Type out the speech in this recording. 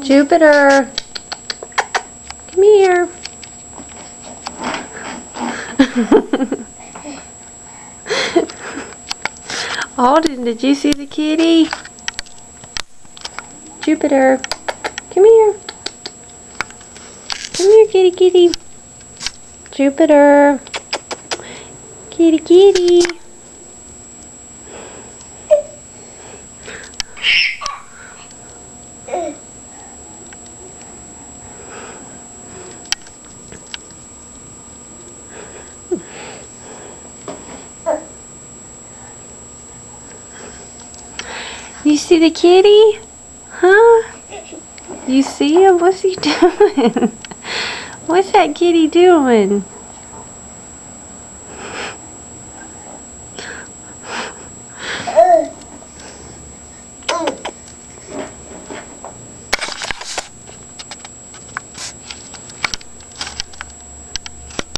Jupiter, come here. Alden, did you see the kitty? Jupiter, come here. Come here, kitty, kitty. Jupiter, kitty, kitty. You see the kitty? Huh? You see him? What's he doing? What's that kitty doing?